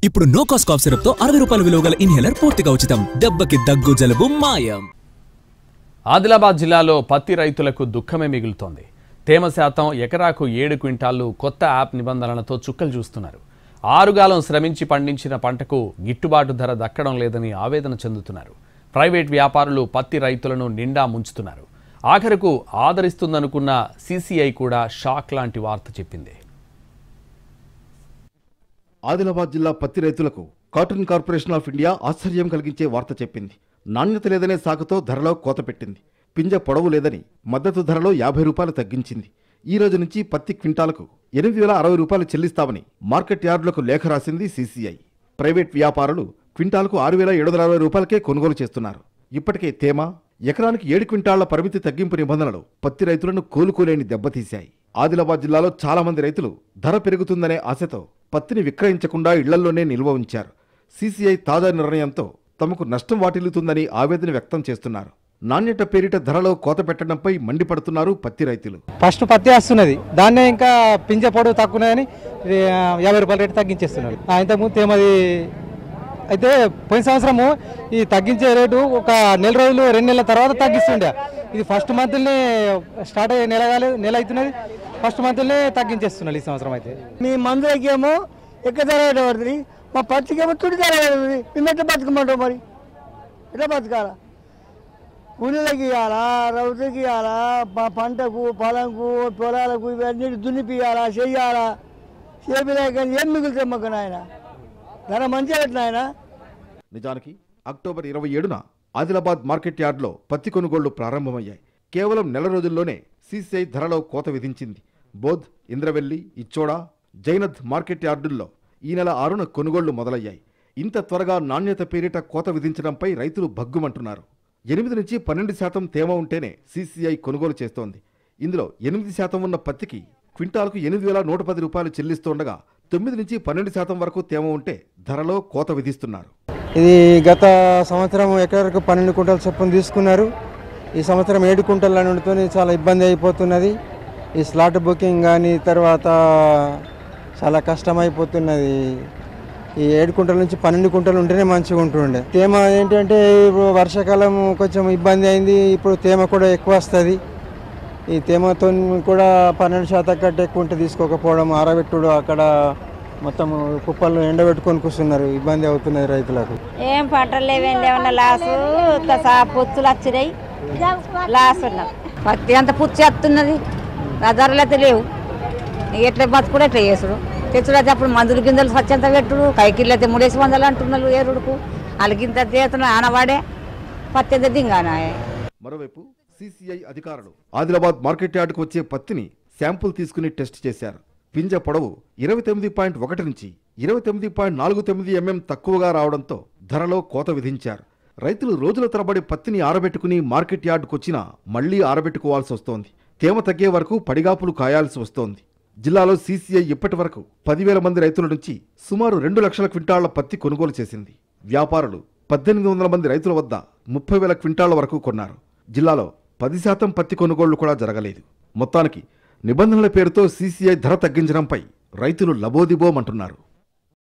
ఇప్పుడు no cost cough syrup తో 60 రూపాయల విలువ గల ఇన్హేలర్ పూర్తిగా ఉచితం. దెబ్బకి దగ్గు జలుబు మాయం. ఆదిలాబాద్ జిల్లాలో పత్తి రైతులకు దుఃఖమే మిగులుతోంది. తేమ శాతం ఎకరాకు 7 క్వింటాళ్లు కొత్త యాప్ నిబంధనలతో చుక్కలు చూస్తున్నారు. ఆరుగాలం శ్రమించి పండించిన పంటకు గిట్టుబాటు ధర దక్కడం లేదని ఆవేదన చెందుతున్నారు. ప్రైవేట్ వ్యాపారులు పత్తి రైతులను నిండా ముంచుతున్నారు. ఆఖరకు ఆదరిస్తుందనుకున్న సీసీఐ కూడా షాక్ లాంటి వార్త చెప్పింది. ఆదిలాబాద్ జిల్లా పత్తి రైతులకు కాటన్ కార్పొరేషన్ ఆఫ్ ఇండియా ఆశ్చర్యం కలిగించే వార్త చెప్పింది. నాణ్యత లేదనే సాకుతో ధరలో కోత పెట్టింది. పింజ పొడవు లేదని మద్దతు ధరలో 50 రూపాయలు తగ్గించింది. ఈ రోజు నుంచి పత్తి క్వింటాలకు 8,060 రూపాయలు చెల్లిస్తామని మార్కెట్ యార్డులకు లేఖ రాసింది సీసీఐ. ప్రైవేట్ వ్యాపారులు క్వింటాలకు 6,760 రూపాయలకే కొనుగోలు చేస్తున్నారు. ఇప్పటికే తేమ, ఎకరానికి 7 క్వింటాళ్ల పరిమితి తగ్గింపు నిబంధనలు పత్తి రైతులను కోలుకోలేని దెబ్బతీశాయి. ఆదిలాబాద్ జిల్లాలో చాలా మంది రైతులు ధర పెరుగుతుందనే ఆశతో పత్తిని విక్రయించకుండా ఇళ్లల్లోనే నిల్వ ఉంచారు. సీసీఐ తాజా నిర్ణయంతో తమకు నష్టం వాటిల్లుతుందని ఆవేదన వ్యక్తం చేస్తున్నారు. నాణ్యత పేరిట ధరలో కోత పెట్టడంపై మండిపడుతున్నారు పత్తి రైతులు. ఫస్ట్ పత్తి వస్తున్నది, దాన్నే ఇంకా పింజ పొడవు తక్కువని 50 రూపాయల రేటు తగ్గించేస్తున్నారు. ఇంతకుముందు తేమది అయితే పోయిన సంవత్సరము ఈ తగ్గించే రేటు ఒక నెల రోజులు 2 నెలల తర్వాత తగ్గిస్తుండే. ఇది ఫస్ట్ మంత్లనే స్టార్ట్ అయ్యే నెల అవుతున్నది, ఫస్ట్ మంత్లనే తగ్గించేస్తున్నారు ఈ సంవత్సరం. అయితే మీ మందులకేమో ఎక్కువ ధర పడుతుంది, మా పత్తికేమో తుడి ధర పడుతుంది. మేము ఎట్లా బతుకమంటాం? మరి ఎట్లా బతకాలా? కూలీలకి ఇవ్వాలా, రౌతుకి ఇవ్వాలా, పంటకు పొలంకు పొలాలకు ఇవన్నీ దున్నిపియాలా, చెయ్యాలా, చేపిలేక ఏం మిగులుతాయి మాకు నాయన? ధర మంచిగా పెట్టిన ఆయన. నిజానికి అక్టోబర్ 27న ఆదిలాబాద్ మార్కెట్ యార్డులో పత్తి కొనుగోళ్లు ప్రారంభమయ్యాయి. కేవలం నెల రోజుల్లోనే సీసీఐ ధరలో కోత విధించింది. బోధ్, ఇంద్రవెల్లి, ఇచ్చోడా, జైనథ్ మార్కెట్ యార్డుల్లో ఈ నెల 6న కొనుగోళ్లు మొదలయ్యాయి. ఇంత త్వరగా నాణ్యత పేరిట కోత విధించడంపై రైతులు భగ్గుమంటున్నారు. 8 నుంచి 12% తేమ ఉంటేనే సీసీఐ కొనుగోలు చేస్తోంది. ఇందులో 8% ఉన్న పత్తికి క్వింటాల్కు 8,110 రూపాయలు చెల్లిస్తుండగా 9 నుంచి 12% వరకు తేమ ఉంటే ధరలో కోత విధిస్తున్నారు. ఇది గత సంవత్సరం ఎకరకు 12 క్వింటాల చొప్పున తీసుకున్నారు. ఈ సంవత్సరం 7 క్వింటాల నుండితో చాలా ఇబ్బంది అయిపోతున్నది. ఈ స్లాట్ బుకింగ్ కానీ తర్వాత చాలా కష్టమైపోతున్నది. ఈ 7 క్వింటాల నుంచి 12 క్వింటాలు ఉంటేనే మంచిగా ఉంటుండే. తేమ ఏంటంటే ఇప్పుడు వర్షాకాలం కొంచెం ఇబ్బంది అయింది, ఇప్పుడు తేమ కూడా ఎక్కువ వస్తుంది. ఈ తేమతో కూడా 12% కంటే ఎక్కువ ఉంటే తీసుకోకపోవడం, ఆరబెట్టుడు, అక్కడ మొత్తం కుప్పలు ఎండబెట్టుకొని కూర్చున్నారు. ఇబ్బంది అవుతున్నది రైతులకు. ఏం పంటలు లేవేమన్నా లాసు పుచ్చులు వచ్చినాయి, లాస్ ఉన్నది. పత్తి అంత పుచ్చి వస్తున్నది, ధరలు అయితే లేవు. ఎట్లా బతుకుడు ఎట్లా చేసుడు? తెచ్చుడు అయితే అప్పుడు మందులు గింజలు స్వచ్ఛంత పెట్టుడు, కైకిళ్ళు అయితే 300 అంటున్నారు ఏరుడుకు. వాళ్ళకింత చేతున్నా ఆనవాడే పత్తి అయితే దింగానా. మరోవైపు సీసీఐ అధికారులు ఆదిలాబాద్ మార్కెట్ యార్డుకు వచ్చే పత్తిని శాంపుల్ తీసుకుని టెస్ట్ చేశారు. పింజ పొడవు 29.1 నుంచి 29.49 తక్కువగా రావడంతో ధరలో కోత విధించారు. రైతులు రోజుల తరబడి పత్తిని ఆరబెట్టుకుని మార్కెట్ యార్డుకు వచ్చినా మళ్లీ ఆరబెట్టుకోవాల్సి వస్తోంది. తేమ తగ్గే వరకు పడిగాపులు కాయాల్సి వస్తోంది. జిల్లాలో సీసీఐ ఇప్పటి వరకు 10,000 మంది రైతుల నుంచి సుమారు 2 లక్షల క్వింటాళ్ల పత్తి కొనుగోలు చేసింది. వ్యాపారులు 1,800 మంది రైతుల వద్ద 30,000 క్వింటాళ్ల వరకు కొన్నారు. జిల్లాలో 10% పత్తి కొనుగోళ్లు కూడా జరగలేదు. మొత్తానికి నిబంధనల పేరుతో సీసీఐ ధర తగ్గించడంపై రైతులు లబోదిబోమంటున్నారు.